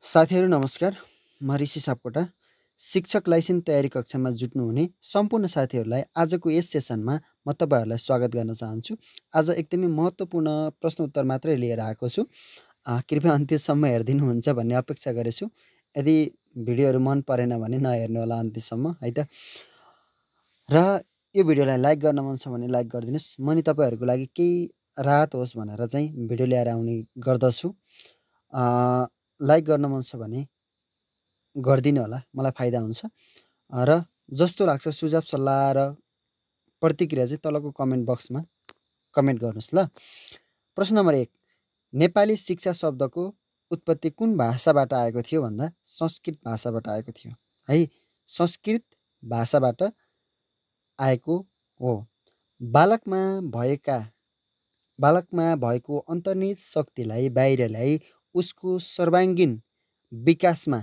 साथीहरू नमस्कार। म ऋषि सापकोटा। शिक्षक लाइसेन्स तयारी कक्षामा जुट्नुहुने सम्पूर्ण साथीहरूलाई आजको यस सेसनमा म तपाईँहरूलाई स्वागत गर्न चाहन्छु। आज एकदमै महत्त्वपूर्ण प्रश्न उत्तर मात्रै लिएर आएको छु। कृपया अन्त्यसम्म हेरिदिनुहुन्छ भन्ने अपेक्षा गरेछु। यदि भिडियोहरू मन परेन भने नहेर्नु होला अन्त्यसम्म है त। र यो भिडियोलाई लाइक गर्न मन छ भने लाइक गरिदिनुहोस्। म नि तपाईँहरूको लागि केही राहत होस् भनेर चाहिँ भिडियो ल्याएर आउने गर्दछु। लाइक गर्न मन छ भने गरिदिनु होला, मलाई फाइदा हुन्छ। र जस्तो लाग्छ सुझाव सल्लाह र प्रतिक्रिया चाहिँ तलको कमेन्ट बक्समा कमेन्ट गर्नुहोस् ल। प्रश्न नम्बर 1, नेपाली शिक्षा शब्दको उत्पत्ति कुन भाषाबाट आएको थियो भन्दा संस्कृत भाषाबाट आएको थियो है। संस्कृत भाषाबाट आएको हो। बालकमा भएको अन्तर्निहित शक्तिलाई बाहिर ल्याई उसको सर्वाङ्गीण विकासमा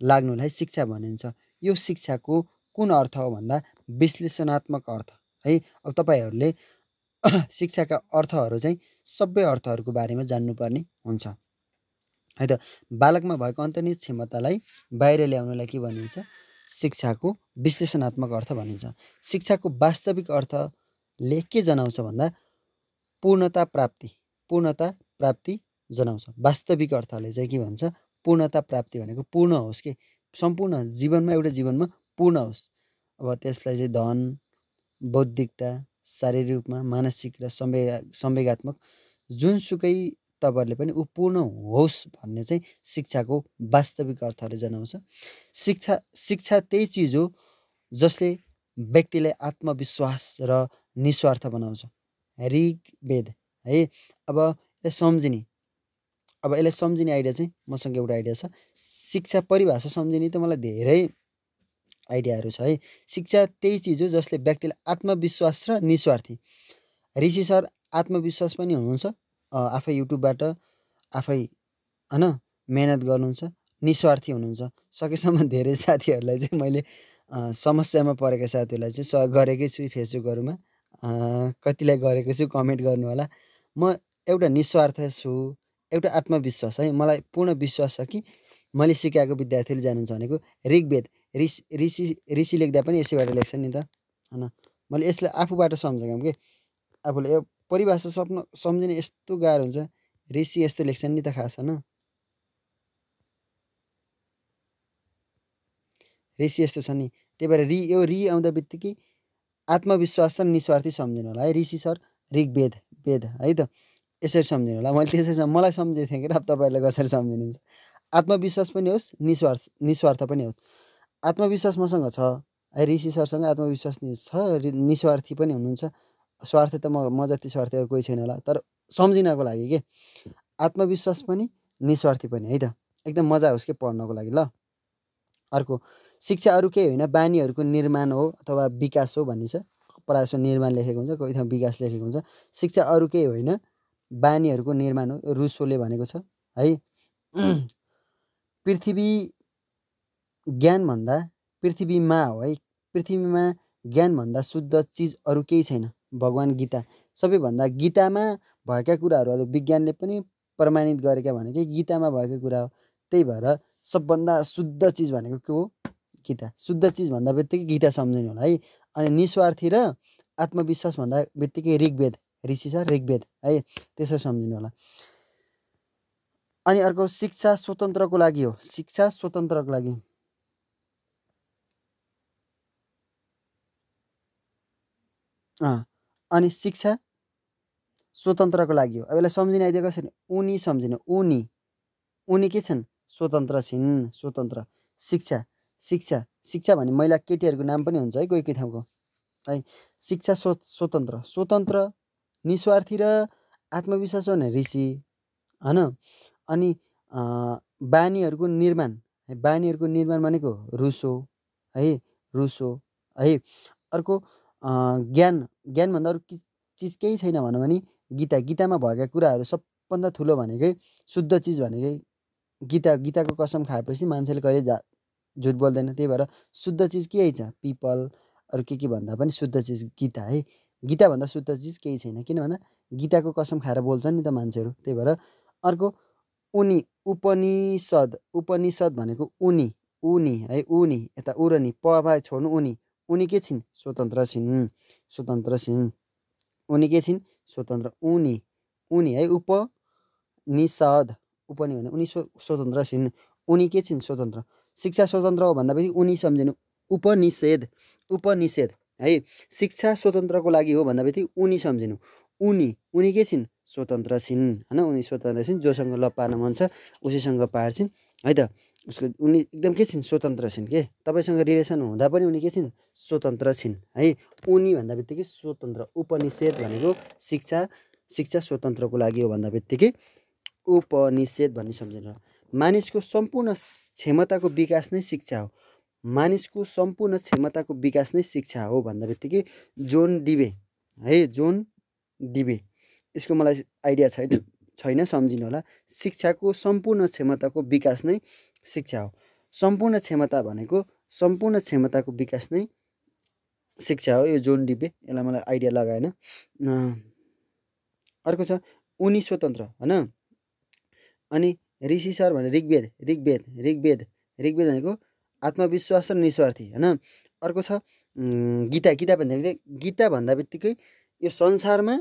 लाग्नुलाई शिक्षा भनिन्छ। यो शिक्षाको कुन अर्थ हो भन्दा विश्लेषणात्मक अर्थ है। अब तपाईँहरूले शिक्षाका अर्थहरू चाहिँ सबै अर्थहरूको बारेमा जान्नुपर्ने हुन्छ है त। बालकमा भएको अन्तर्निहित क्षमतालाई बाहिर ल्याउनलाई के भनिन्छ? शिक्षाको विश्लेषणात्मक अर्थ भनिन्छ। शिक्षाको वास्तविक अर्थले के जनाउँछ भन्दा पूर्णता प्राप्ति जनाउँछ। वास्तविक अर्थले चाहिँ के भन्छ? पूर्णता प्राप्ति भनेको पूर्ण होस् कि सम्पूर्ण जीवनमा एउटा जीवनमा पूर्ण होस्। अब त्यसलाई चाहिँ धन, बौद्धिकता, शारीरिक रूपमा, मानसिक र संवेगात्मक जुनसुकै तपाईँहरूले पनि ऊ पूर्ण होस् भन्ने चाहिँ शिक्षाको वास्तविक अर्थले जनाउँछ। शिक्षा त्यही चिज हो जसले व्यक्तिलाई आत्मविश्वास र निस्वार्थ बनाउँछ। ऋग्वेद है। अब यसलाई सम्झिने आइडिया चाहिँ मसँग एउटा आइडिया छ। शिक्षा परिभाषा सम्झिने त मलाई धेरै आइडियाहरू छ है। शिक्षा त्यही चिज हो जसले व्यक्तिलाई आत्मविश्वास र निस्वार्थी। ऋषि सर आत्मविश्वास पनि हुनुहुन्छ, आफै युट्युबबाट आफै होइन मेहनत गर्नुहुन्छ, निस्वार्थी हुनुहुन्छ। सकेसम्म धेरै साथीहरूलाई चाहिँ मैले समस्यामा परेका साथीहरूलाई चाहिँ सहयोग गरेकै छु फेसबुकहरूमा। कतिलाई गरेको छु कमेन्ट गर्नु होला। म एउटा निस्वार्थ छु, एउटा आत्मविश्वास है। मलाई पूर्ण विश्वास छ कि मैले सिकाएको विद्यार्थीले जानुहुन्छ भनेको ऋग्वेद ऋषि लेख्दा पनि यसैबाट लेख्छ नि त होइन। मैले यसलाई आफूबाट सम्झेको कि आफूले यो परिभाषा सम्झिने यस्तो गाह्रो हुन्छ। ऋषि यस्तो लेख्छन् नि त खास होइन। ऋषि यस्तो छ नि, त्यही भएर यो आउँदा बित्तिकै आत्मविश्वास र निस्वार्थी सम्झिनु होला है। ऋषि सर ऋग्वेद है त, यसरी सम्झिनु होला। मैले त्यसरी मलाई सम्झेको थिएँ कि अब तपाईँहरूले कसरी सम्झिनुहुन्छ। आत्मविश्वास पनि होस्, निस्वार्थ पनि होस्। आत्मविश्वास मसँग छ है, ऋषि सरसँग आत्मविश्वास छ, निस्वार्थी पनि हुनुहुन्छ। स्वार्थ त म जति स्वार्थीहरू कोही छैन होला, तर सम्झिनको लागि के आत्मविश्वास पनि निस्वार्थी पनि है त। एकदम मजा होस् कि पढ्नको लागि ल। अर्को, शिक्षा अरू केही होइन बानीहरूको निर्माण हो अथवा विकास हो भन्ने छ। प्रायः जस्तो निर्माण लेखेको हुन्छ, कोही ठाउँ विकास लेखेको हुन्छ। शिक्षा अरू केही होइन बानीहरूको निर्माण हो, रुसोले भनेको छ है। पृथ्वीमा हो है। पृथ्वीमा ज्ञानभन्दा शुद्ध चिज अरू केही छैन। भगवान् गीता सबैभन्दा गीतामा भएका कुराहरू विज्ञानले पनि प्रमाणित गरेका भनेकै गीतामा भएका कुरा हो। त्यही भएर सबभन्दा शुद्ध चिज भनेको के हो? गीता। शुद्ध चिज भन्दा बित्तिकै गीता सम्झिनु होला है। अनि निस्वार्थी र आत्मविश्वास भन्दा बित्तिकै ऋग्वेद, ऋषि सर ऋग्वेद है, त्यसरी सम्झिनु होला। अनि अर्को, शिक्षा स्वतन्त्रको लागि हो। शिक्षा स्वतन्त्रको लागि अनि शिक्षा स्वतन्त्रको लागि हो। अब यसलाई सम्झिने आइदियो कसरी? उनी सम्झिनु। उनी के छन्? स्वतन्त्र छिन्। स्वतन्त्र। शिक्षा भने महिला केटीहरूको नाम पनि हुन्छ है कोही ठाउँको है। शिक्षा स्वतन्त्र निस्वार्थी र आत्मविश्वास भने ऋषि होइन। अनि बानीहरूको निर्माण भनेको रुसो है। अर्को, ज्ञानभन्दा अरू चिज केही छैन भनौँ भने गीतामा भएका कुराहरू सबभन्दा ठुलो भनेकै शुद्ध चिज भनेकै गीताको कसम खाएपछि मान्छेले कहिले झुट बोल्दैन। त्यही भएर शुद्ध चिज के छ? पिपल अरू के भन्दा पनि शुद्ध चिज गीता है। गीताभन्दा शुद्ध चिज केही छैन। किन भन्दा गीताको कसम खाएर बोल्छन् नि त मान्छेहरू। त्यही भएर अर्को, उनी, उपनिषद, उपनिषद भनेको उनी, उनी है, उनी यता उ र नि पमा छोड्नु उनी के छिन् स्वतन्त्र छिन्, स्वतन्त्र छिन्। उनी के छिन् स्वतन्त्र, उनी है, उपनिषद, उपनि भने उनी स्वतन्त्र छिन्, उनी के छिन् स्वतन्त्र। शिक्षा स्वतन्त्र हो भन्दापछि उनी सम्झिनु, उपनिषेध, उपनिषेध है, शिक्षा स्वतन्त्रको लागि हो भन्दापछि उनी सम्झिनु, उनी के छिन् स्वतन्त्र छिन् होइन, उनी स्वतन्त्र छिन्, जोसँग ल पार्न मन छ उसैसँग पार्छिन् है त। उसको उनी एकदम के छिन् स्वतन्त्र छिन् के, तपाईँसँग रिलेसन हुँदा पनि उनी के छिन् स्वतन्त्र छिन् है। उनी भन्दा बित्तिकै स्वतन्त्र, उपनिषेध भनेको शिक्षा स्वतन्त्रको लागि हो भन्दा बित्तिकै उपनिषेध भन्ने सम्झिनु। मानिसको सम्पूर्ण क्षमताको विकास नै शिक्षा हो, मानिसको सम्पूर्ण क्षमताको विकास नै शिक्षा हो भन्दा बित्तिकै जोन डिबे है, जोन डिबे, यसको मलाई आइडिया छैन सम्झिनु होला। शिक्षाको सम्पूर्ण क्षमताको विकास नै शिक्षा हो, सम्पूर्ण क्षमता भनेको सम्पूर्ण क्षमताको विकास नै शिक्षा हो, यो जोन डिबे, यसलाई मलाई आइडिया लगाएन। अर्को छ उनी स्वतन्त्र होइन। अनि ऋषि सर भने ऋग्वेद भनेको आत्मविश्वास र निस्वार्थी होइन। अर्को छ गीता भन्दा बित्तिकै यो संसारमा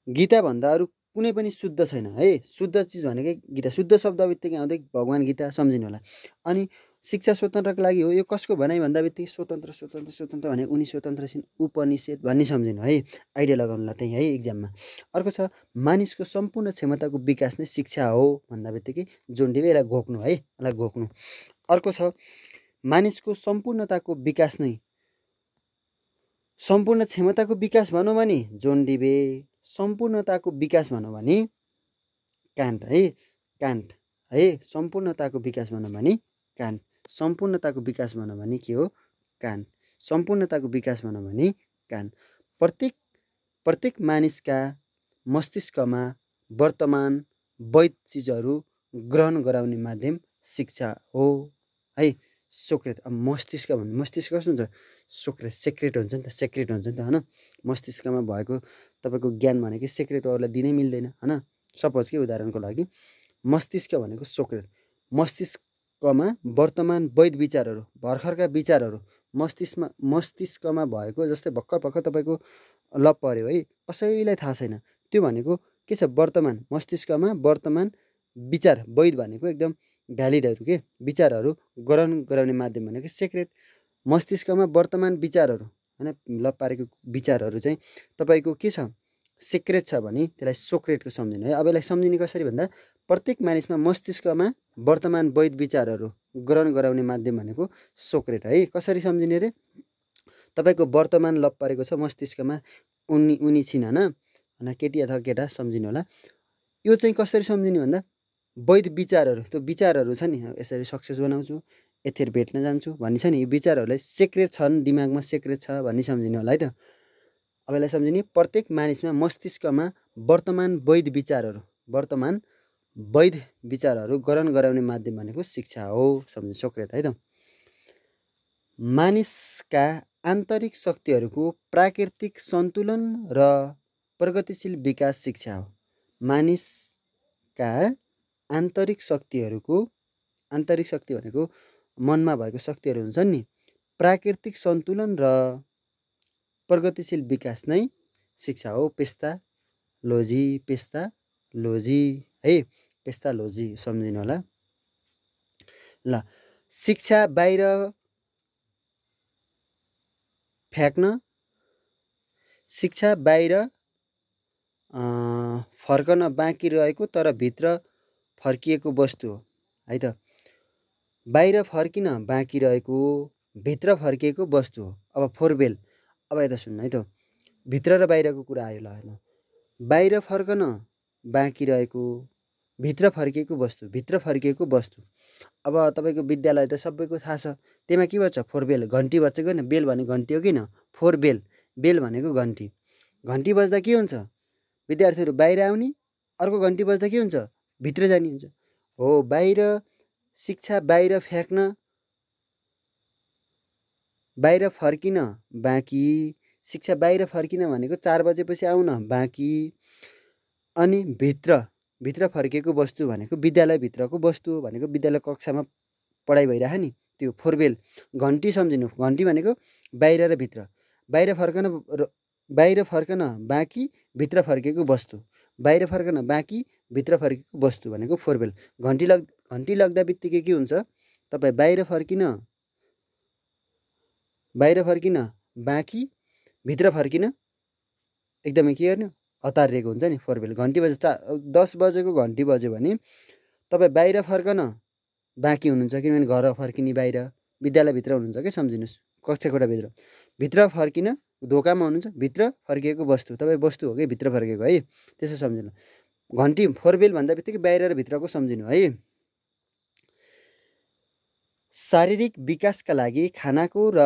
गीता भन्दा अरू कुनै पनि शुद्ध छैन है, शुद्ध चिज भनेकै गीता, शुद्ध शब्द बित्तिकै आउँदै भगवान् गीता सम्झिनु होला। अनि शिक्षा स्वतन्त्रको लागि हो, यो कसको भनाइ भन्दा बित्तिकै स्वतन्त्र स्वतन्त्र स्वतन्त्र भने उनी स्वतन्त्र छिन्, उपनिषेध भन्ने सम्झिनु है, आइडिया लगाउनुलाई त्यही है इक्जाममा। अर्को छ मानिसको सम्पूर्ण क्षमताको विकास नै शिक्षा हो भन्दा बित्तिकै जोन डिबे, यसलाई घोक्नु है, यसलाई घोक्नु। अर्को छ मानिसको सम्पूर्णताको विकास नै, सम्पूर्ण क्षमताको विकास भनौँ भने जोन डिबे, सम्पूर्णताको विकास भनौँ भने कान्ट है, कान्ट है, सम्पूर्णताको विकास भनौँ भने कान्ट, सम्पूर्णताको विकास भनौँ भने के हो कान्ट, सम्पूर्णताको विकास भनौँ भने कान्ट। प्रत्येक मानिसका मस्तिष्कमा वर्तमान वैध चिजहरू ग्रहण गराउने माध्यम शिक्षा हो है। सोक्रेट, अब मस्तिष्क भन्नु, मस्तिष्क कस्तो हुन्छ सेक्रेट हुन्छ नि त, सेक्रेट हुन्छ नि त होइन। मस्तिष्कमा भएको तपाईँको ज्ञान भनेको सेक्रेट अरूलाई दिनै मिल्दैन होइन। सपोज के उदाहरणको लागि मस्तिष्क भनेको सोक्रेट, मस्तिष्कमा वर्तमान वैध विचारहरू, भर्खरका विचारहरू मस्तिष्कमा भएको, जस्तै भर्खर तपाईँको लप पर्यो है, कसैलाई थाहा छैन, त्यो भनेको के छ वर्तमान, मस्तिष्कमा वर्तमान विचार वैध भनेको एकदम भ्यालिडहरू के विचारहरू ग्रहण गराउने माध्यम भनेको सेक्रेट। मस्तिष्कमा वर्तमान विचारहरू होइन लप पारेको विचारहरू चाहिँ तपाईँको के छ सेक्रेट छ भने त्यसलाई सोक्रेटको सम्झिनु है। अब यसलाई सम्झिने कसरी भन्दा प्रत्येक मानिसमा मस्तिष्कमा वर्तमान वैध विचारहरू ग्रहण गराउने माध्यम भनेको सोक्रेट है। कसरी सम्झिने रे, तपाईँको वर्तमान लप पारेको छ मस्तिष्कमा, उनी छिन् होइन, केटी अथवा केटा सम्झिनु होला। यो चाहिँ कसरी सम्झिने भन्दा वैध विचारहरू, त्यो विचारहरू छ नि, यसरी सक्सेस बनाउँछु, यतिखेर भेट्न जान्छु भन्ने छ नि, यो विचारहरूलाई सेक्रेट छन्, दिमागमा सेक्रेट छ भन्ने सम्झिनु होला है त। अब यसलाई सम्झिने प्रत्येक मानिसमा मस्तिष्कमा वर्तमान वैध विचारहरू ग्रहण गराउने माध्यम भनेको शिक्षा हो, सम्झिनु सोक्रेट है त। मानिसका आन्तरिक शक्तिहरूको प्राकृतिक सन्तुलन र प्रगतिशील विकास शिक्षा हो। मानिसका आन्तरिक शक्ति भनेको मनमा भएको शक्तिहरू हुन्छन् नि, प्राकृतिक सन्तुलन र प्रगतिशील विकास नै शिक्षा हो। पेस्टालोजी है, पेस्टालोजी सम्झिनु होला। ल शिक्षा बाहिर फ्याँक्न, शिक्षा बाहिर फर्कन बाँकी रहेको तर भित्र फर्किएको वस्तु हो है त। बाहिर फर्किन बाँकी रहेको भित्र फर्किएको वस्तु हो। अब फोरबेल, अब यता सुन्नु है त, भित्र र बाहिरको कुरा आयो ल हेर्नु। बाहिर फर्कन बाँकी रहेको भित्र फर्किएको वस्तु। अब तपाईँको विद्यालय त सबैको थाहा छ, त्यसमा के भन्छ फोरबेल, घन्टी बज्छ कि होइन, बेल भनेको घन्टी हो किन, फोरबेल, बेल भनेको घन्टी। घन्टी बज्दा के हुन्छ विद्यार्थीहरू बाहिर आउने, अर्को घन्टी बज्दा के हुन्छ भित्र जाने हुन्छ हो। बाहिर शिक्षा बाहिर फ्याँक्न, बाहिर फर्किन बाँकी, शिक्षा बाहिर फर्किन भनेको 4 बजेपछि आउन बाँकी, अनि भित्र भित्र फर्किएको वस्तु भनेको विद्यालयभित्रको वस्तु हो भनेको विद्यालय कक्षामा पढाइ भइरह नि त्यो फोरबेल घन्टी सम्झिनु घन्टी भनेको बाहिर र भित्र बाहिर फर्कन बाँकी भित्र फर्केको वस्तु बाहिर फर्कन बाँकी भित्र फर्केको वस्तु भनेको फोरबेल घन्टी लाग्दा बित्तिकै के हुन्छ तपाईँ बाहिर फर्किन बाँकी भित्र फर्किन एकदमै के गर्नु हतारिएको हुन्छ नि फोरबेल घन्टी बजे 10 बजेको घन्टी बज्यो भने तपाईँ बाहिर फर्कन बाँकी हुनुहुन्छ किनभने घर फर्किने बाहिर विद्यालयभित्र हुनुहुन्छ के सम्झिनुहोस् कक्षा कोठाभित्र भित्र फर्किन धोकामा हुनुहुन्छ भित्र फर्किएको वस्तु तपाईँ वस्तु हो कि भित्र फर्केको है त्यसो सम्झिनु घन्टी फोरबेल भन्दा बित्तिकै बाहिर र भित्रको सम्झिनु है शारीरिक विकासका लागि खानाको र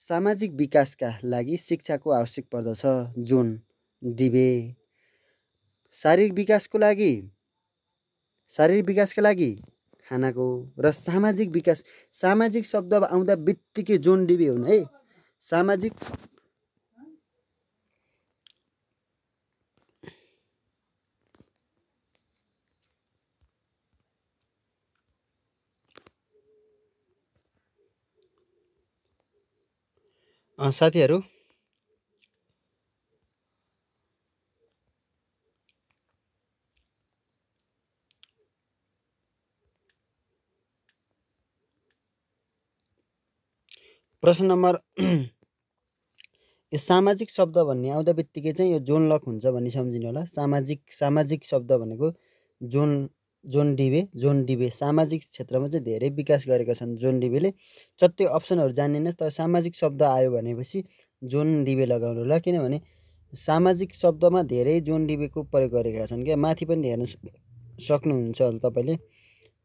सामाजिक विकासका लागि शिक्षाको आवश्यक पर्दछ जोन डिबे शारीरिक विकासका लागि खानाको र सामाजिक शब्द आउँदा बित्तिकै जोन डिबे हुन् है सामाजिक साथीहरू प्रश्न नम्बर यो सामाजिक शब्द भन्ने आउँदा बित्तिकै चाहिँ यो जोन लक हुन्छ भन्ने सम्झिनु होला सामाजिक शब्द भनेको जोन डिबे सामाजिक क्षेत्रमा चाहिँ धेरै विकास गरेका छन् जोन डिबेले जति अप्सनहरू जान्दैन तर सामाजिक शब्द आयो भनेपछि जोन डिबे लगाउनु होला किनभने सामाजिक शब्दमा धेरै जोन डिबेको प्रयोग गरेका छन् क्या माथि पनि हेर्न सक्नुहुन्छ होला तपाईँले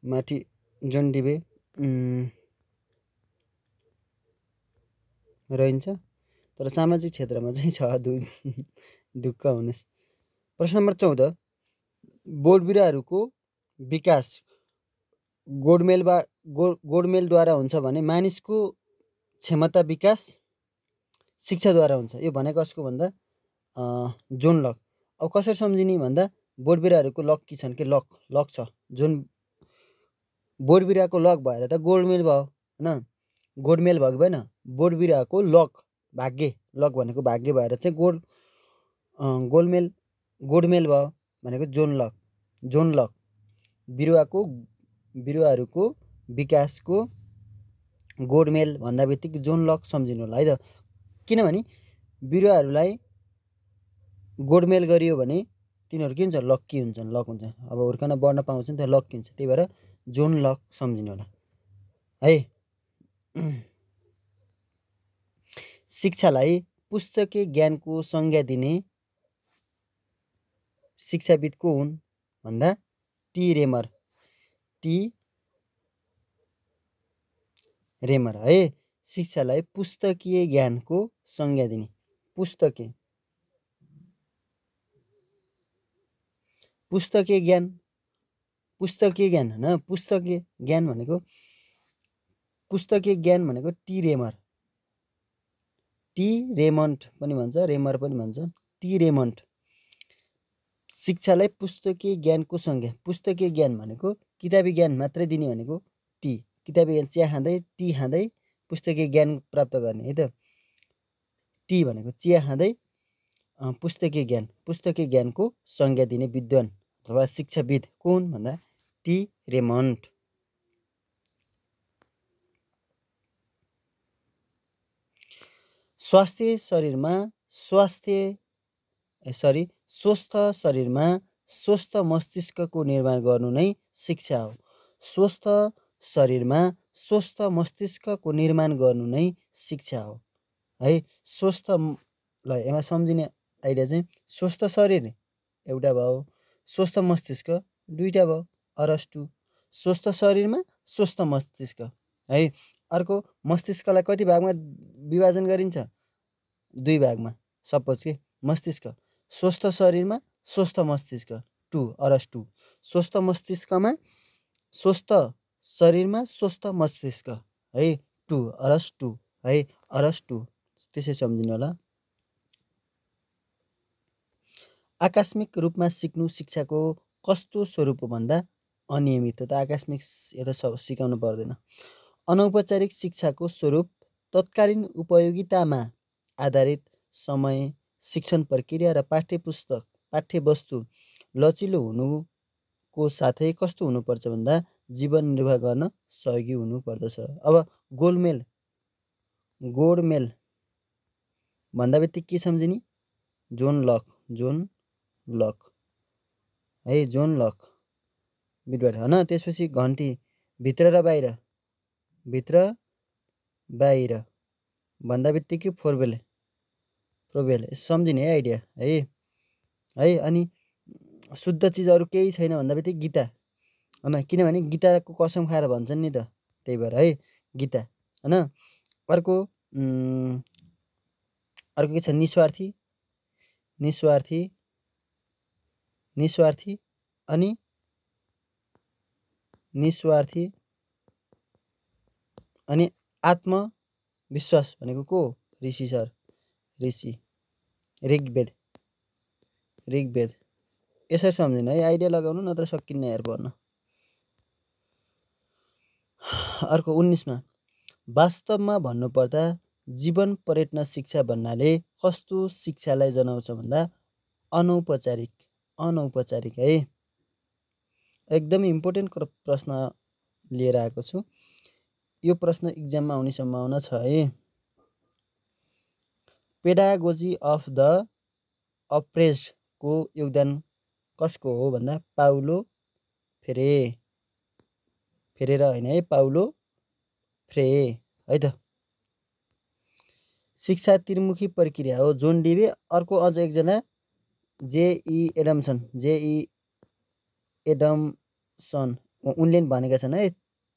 माथि जोन डिबे रहन्छ तर सामाजिक क्षेत्रमा चाहिँ छ ढुक्क हुनुहोस् प्रश्न नम्बर 14 बोट बिरुवाहरूको विकास गोडमेलद्वारा हुन्छ भने मानिसको क्षमता विकास शिक्षाद्वारा हुन्छ यो भनेको कसको भन्दा जोन लक अब कसरी सम्झिने भन्दा बोट बिरुवाहरूको लक के छन् कि लक छ जुन बोट बिरुवाको लक भएर त गोडमेल भयो होइन गोडमेल भएको भएन बोट बिरुवाको भाग्य लक भनेको भाग्य भएर चाहिँ गोडमेल भयो भनेको जोन लक बिरुवाहरूको विकासको गोडमेल भन्दा बित्तिकै जोन लक सम्झिनु होला है त किनभने बिरुवाहरूलाई गोडमेल गरियो भने तिनीहरू के हुन्छ लक्की हुन्छन् लक हुन्छ अब हुर्कन बढ्न पाउँछन् त्यो लक्की हुन्छ त्यही भएर जोन लक सम्झिनु होला है शिक्षालाई पुस्तकीय ज्ञानको संज्ञा दिने शिक्षाविद को हुन् भन्दा टी रेमर है शिक्षालाई पुस्तकीय ज्ञानको संज्ञा दिने पुस्तकीय ज्ञान होइन पुस्तकीय ज्ञान भनेको टी रेमन्ड पनि भन्छ रेमर पनि भन्छ टी रेमन्ड शिक्षालाई पुस्तकीय ज्ञानको संज्ञा पुस्तकीय ज्ञान भनेको किताबी ज्ञान मात्रै दिने भनेको टी किताबी ज्ञान चिया खाँदै टी खाँदै पुस्तकीय ज्ञान प्राप्त गर्ने है त टी भनेको चिया खाँदै पुस्तकीय ज्ञानको संज्ञा दिने विद्वान अथवा शिक्षाविद कुन भन्दा टी रेमन्ड स्वस्थ शरीरमा स्वस्थ मस्तिष्कको निर्माण गर्नु नै शिक्षा हो स्वस्थ शरीरमा स्वस्थ मस्तिष्कको निर्माण गर्नु नै शिक्षा हो है स्वस्थलाई यसमा सम्झिने आइडिया चाहिँ स्वस्थ शरीर एउटा भयो स्वस्थ मस्तिष्क दुईटा भयो अरस्टु स्वस्थ शरीरमा स्वस्थ मस्तिष्क है अर्को मस्तिष्कलाई कति भागमा विभाजन गरिन्छ दुई भागमा सपोज के मस्तिष्क स्वस्थ शरीरमा स्वस्थ मस्तिष्क अरस्टु स्वस्थ मस्तिष्कमा स्वस्थ शरीरमा स्वस्थ मस्तिष्क है अरस्टु त्यसै सम्झिनु होला आकस्मिक रूपमा सिक्नु शिक्षाको कस्तो स्वरूप हो भन्दा अनियमित हो। त आकस्मिक यो त सिकाउनु पर्दैन। अनौपचारिक शिक्षाको स्वरूप तत्कालीन उपयोगितामा आधारित समय, शिक्षण प्रक्रिया र पाठ्यवस्तु लचिलो हुनुको साथै कस्तो हुनुपर्छ भन्दा जीवन निर्वाह गर्न सहयोगी हुनुपर्दछ। अब गोडमेल भन्दा बित्तिकै के सम्झिने? जोन लक है, जोन लक बिटबाट होइन। त्यसपछि घन्टी भित्र र बाहिर भन्दा बित्तिकै प्रोबेल सम्झिने है आइडिया है। अनि शुद्ध चिज अरू केही छैन भन्दा बित्तिकै गीता होइन, किनभने गीताको कसम खाएर भन्छन् नि त, त्यही भएर है गीता होइन। अर्को के छ? निस्वार्थी अनि आत्मविश्वास भनेको को? ऋषि सर, ऋग्वेद। यसरी सम्झिनु है, आइडिया लगाउनु, नत्र सकिन्न यार पढ्न। अर्को 19मा वास्तवमा भन्नुपर्दा जीवन पर्यटन शिक्षा भन्नाले कस्तो शिक्षालाई जनाउँछ भन्दा अनौपचारिक है। एकदमै इम्पोर्टेन्ट प्रश्न लिएर आएको छु। यो प्रश्न इक्जाममा आउने सम्भावना छ है। पेडागोजी अफ द अप्रेस्ड को योगदान कसको हो भन्दा पाउलो फेरेर होइन है, पाउलो फ्रे है त। शिक्षा त्रिमुखी प्रक्रिया हो, जोन डिबे। अर्को अझ एकजना जेई एडम्सन उनले भनेका छन् है,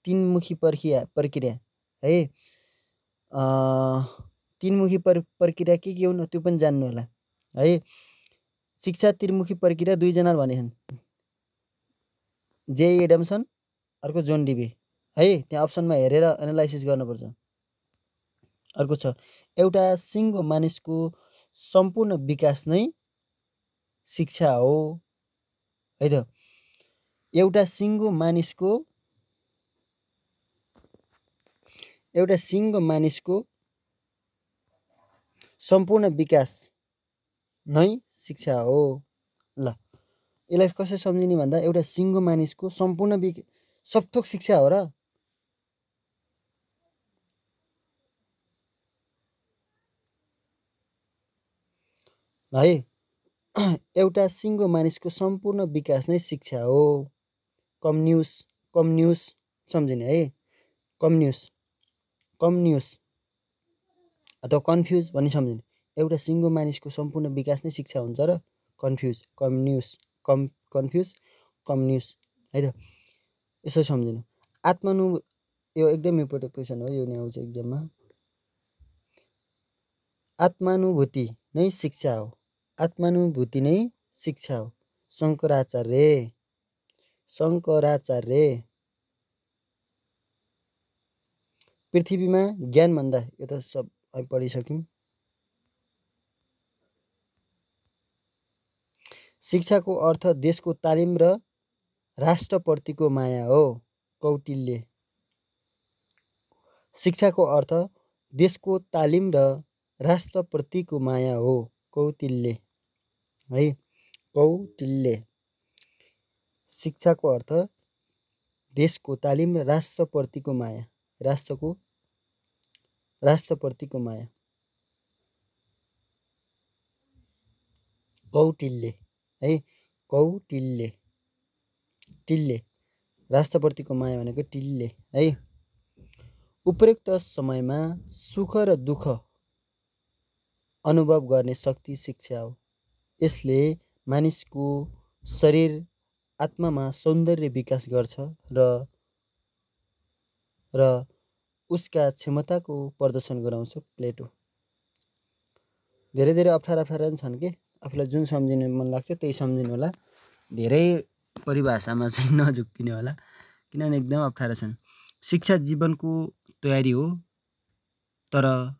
तीनमुखी प्रक्रिया है। तीनमुखी प्रक्रिया के हुन् त्यो पनि जान्नु होला है। शिक्षा त्रिमुखी प्रक्रिया दुईजना भनेछन्, जेई एडम्सन, अर्को जोन डिबे है। त्यहाँ अप्सनमा हेरेर एनालाइसिस गर्नुपर्छ। अर्को छ एउटा सिङ्गो मानिसको सम्पूर्ण विकास नै शिक्षा हो है त। एउटा सिङ्गो मानिसको सम्पूर्ण विकास नै शिक्षा हो। ल यसलाई कसरी सम्झिने भन्दा एउटा सिङ्गो मानिसको सम्पूर्ण सबथोक शिक्षा हो र है। एउटा सिङ्गो मानिसको सम्पूर्ण विकास नै शिक्षा हो। कम्न्युस सम्झिने है, कम्न्युस अथवा कन्फ्युज भनी सम्झिने। एउटा सिङ्गो मानिसको सम्पूर्ण विकास नै शिक्षा हुन्छ र कन्फ्युज है त। यसो सम्झिनु। यो एकदम इम्पोर्टेन्ट क्वेसन हो, यो नि आउँछ इक्जाममा। आत्मानुभूति नै शिक्षा हो, शङ्कराचार्य। पृथ्वीमा ज्ञान भन्दा, यो त सब पढिसक्यौँ। शिक्षाको अर्थ देशको तालिम र राष्ट्रप्रतिको माया हो, कौटिल्य। शिक्षाको अर्थ देशको तालिम र राष्ट्रप्रतिको माया हो, कौटिल्य है, कौटिल्य। शिक्षाको अर्थ देशको तालिम र राष्ट्रप्रतिको माया, राष्ट्रप्रतिको माया, कौटिल्य है, टिल्य। राष्ट्रप्रतिको माया भनेको टिल्य है। उपयुक्त समयमा सुख र दुःख अनुभव गर्ने शक्ति शिक्षा हो। यसले मानिसको शरीर आत्मामा सौन्दर्य विकास गर्छ र उसका क्षमताको प्रदर्शन गराउँछ, प्लेटो। धेरै अप्ठ्यारा छन् कि आफूलाई जुन सम्झिनु मन लाग्छ त्यही सम्झिनु होला। धेरै परिभाषामा चाहिँ नझुक्किने होला, किनभने एकदम अप्ठ्यारा छन्। शिक्षा जीवनको तयारी हो तर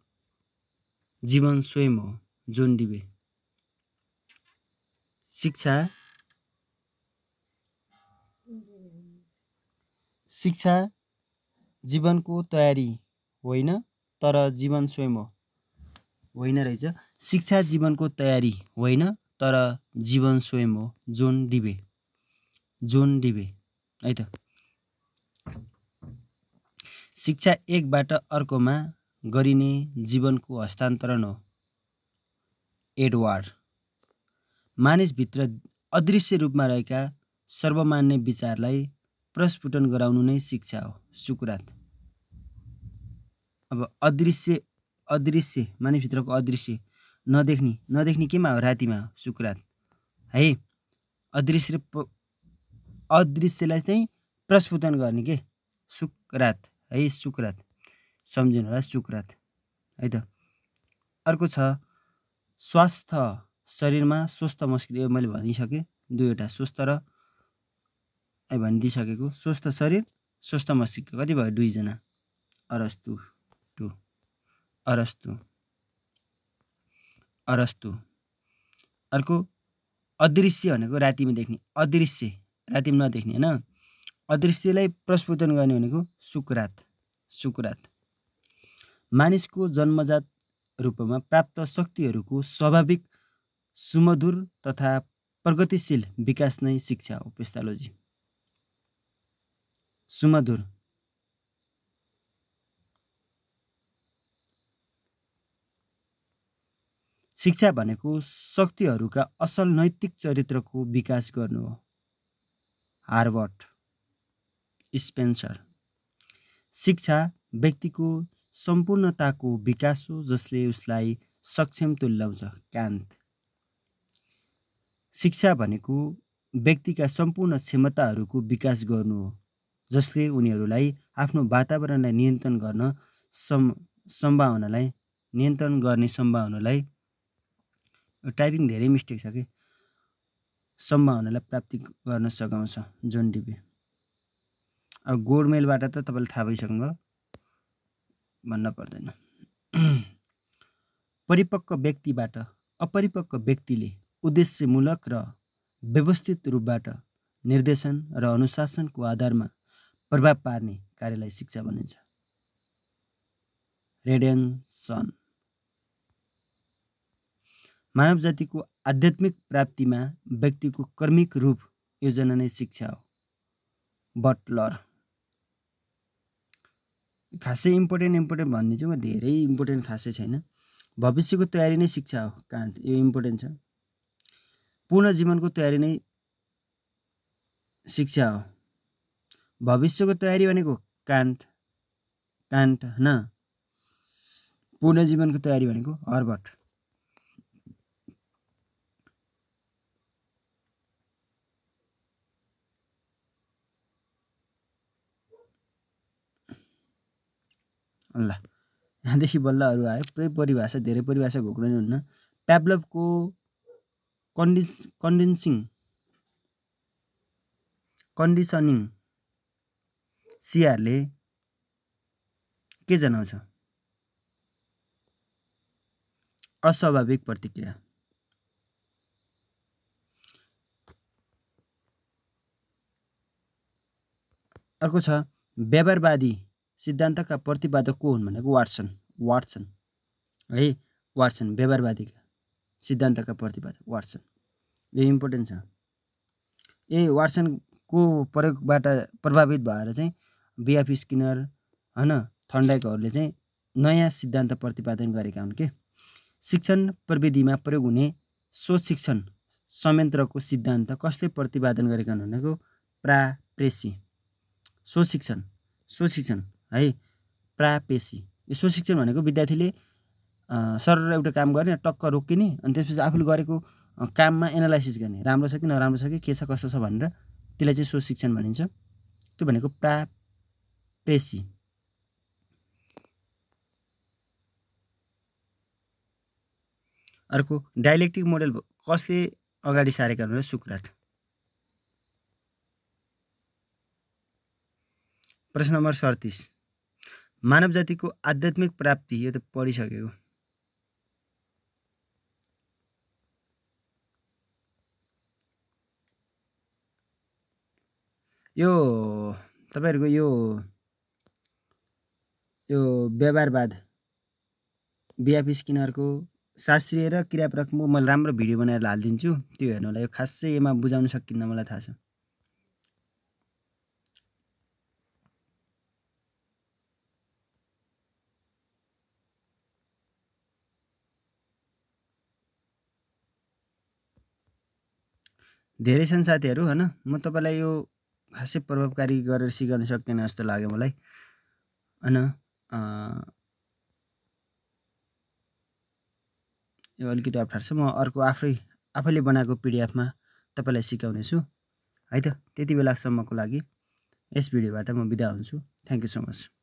जीवन स्वयं हो, जोन डिबे। शिक्षा शिक्षा जीवनको तयारी होइन तर जीवन स्वयं हो। होइन रहेछ। शिक्षा जीवनको तयारी होइन तर जीवन स्वयं हो। जोन डिबे है त। शिक्षा एकबाट अर्कोमा गरिने जीवनको हस्तान्तरण हो। एडवार्ड। मानिसभित्र अदृश्य रूपमा रहेका सर्वमान्य विचारलाई प्रस्फुटन गराउनु नै शिक्षा हो। सुकरात। अब अदृश्य मानिसभित्रको अदृश्य नदेख्ने केमा हो? रातिमा हो। सुकरात है। अदृश्यलाई चाहिँ प्रस्फुटन गर्ने के? सुकरात है। सुकरात सम्झिनु होला। सुकरात है त। अर्को छ स्वास्थ्य शरीरमा स्वस्थ मस्तिष्क। मैले भनिसकेँ दुईवटा, स्वस्थ र भनिदिइसकेको। स्वस्थ शरीर स्वस्थ मस्तिष्क कति भयो? दुईजना। अरस्तु टु अरस्तु। अर्को अदृश्य भनेको रातिमा देख्ने, अदृश्य रातिमा नदेख्ने होइन। अदृश्यलाई प्रस्फुटन गर्ने भनेको सुकरात। मानिसको जन्मजात रूपमा प्राप्त शक्तिहरूको स्वाभाविक सुमधुर तथा प्रगतिशील विकास नै शिक्षा हो। पेस्टालोजी। सुमधुर शिक्षा भनेको शक्तिहरूका असल नैतिक चरित्रको विकास गर्नु हो। हार्वर्ड। स्पेन्सर। शिक्षा व्यक्तिको सम्पूर्णताको विकास हो जसले उसलाई सक्षम तुल्याउँछ। कान्त। शिक्षा भनेको व्यक्तिका सम्पूर्ण क्षमताहरूको विकास गर्नु हो जसले उनीहरूलाई आफ्नो वातावरणलाई नियन्त्रण गर्ने सम्भावनालाई टाइपिङ धेरै मिस्टेक छ कि सम्भावनालाई प्राप्ति गर्न सघाउँछ। जोन डिबे। अब गोडमेलबाट त तपाईँले थाहा भइसक्नुभयो, भन्न पर्दैन। परिपक्व व्यक्तिबाट अपरिपक्व व्यक्तिले उद्देश्यमूलक र व्यवस्थित रूपबाट निर्देशन र अनुशासनको आधारमा प्रभाव पार्ने कार्यलाई शिक्षा भनिन्छ। रेडेन्सन। मानव जातिको आध्यात्मिक प्राप्तिमा व्यक्तिको कर्मिक रूप योजना नै शिक्षा हो। बटलर। खासै इम्पोर्टेन्ट भनिदिन्छु म, धेरै इम्पोर्टेन्ट खासै छैन। भविष्यको तयारी नै शिक्षा हो। कान्ट। यो इम्पोर्टेन्ट छ। पूर्ण जीवनको तयारी नै शिक्षा हो। भविष्यको तयारी भनेको कान्ट होइन। पूर्ण जीवनको तयारी भनेको हर्बर्ट। ल यहाँदेखि बल्ल अरू आयो। पुरै परिभाषा, धेरै परिभाषा घोक्नु हुन्न। प्याभलोभको कन्डिसनिङ सियारले के जनाउँछ? अस्वाभाविक प्रतिक्रिया। अर्को छ व्यवहारवादी सिद्धान्तका प्रतिपादक को हुन् भनेको वाटसन है। वाटसन व्यवहारवादीका सिद्धान्तका प्रतिपादक वाटसन। यो इम्पोर्टेन्ट छ। वाटसनको प्रयोगबाट प्रभावित भएर चाहिँ बिएफ स्किनर होइन थर्नडाइकहरूले चाहिँ नयाँ सिद्धान्त प्रतिपादन गरेका हुन् के। शिक्षण प्रविधिमा प्रयोग हुने स्वशिक्षण संयन्त्रको सिद्धान्त कसले प्रतिपादन गरेका हुन् भनेको प्रापेसी। स्वशिक्षण है। प्रापेसी। यो स्वशिक्षण भनेको विद्यार्थीले सरर एउटा काम गर्ने, टक्क रोकिने, अनि त्यसपछि आफूले गरेको काममा एनालाइसिस गर्ने, राम्रो छ कि नराम्रो छ कि के छ कस्तो छ भनेर, त्यसलाई चाहिँ स्वशिक्षण भनिन्छ। त्यो भनेको प्रापेसी। अर्को डाइलेक्टिक मोडेल कसले अगाडि सारेका हुन्? सुकरात। प्रश्न नम्बर 37। मानव जातिको आध्यात्मिक प्राप्ति। यो त पढिसकेको। यो तपाईँहरूको यो व्यवहारवाद बिएफ स्किनरको शास्त्रीय र क्रियाप्रक मैले राम्रो भिडियो बनाएर हालिदिन्छु, त्यो हेर्नु होला। यो खासै यसमा बुझाउन सकिन्न, मलाई थाहा छ। धेरै छन् साथीहरू हैन, म तपाईँलाई यो खासै प्रभावकारी गरेर सिकाउन सक्दिनँ जस्तो लाग्यो मलाई हैन। यो अलिकति अप्ठ्यारो छ। म अर्को आफैले बनाएको पिडिएफमा तपाईँलाई सिकाउनेछु है त। त्यति बेलासम्मको लागि यस भिडियोबाट म बिदा हुन्छु। Thank you so much.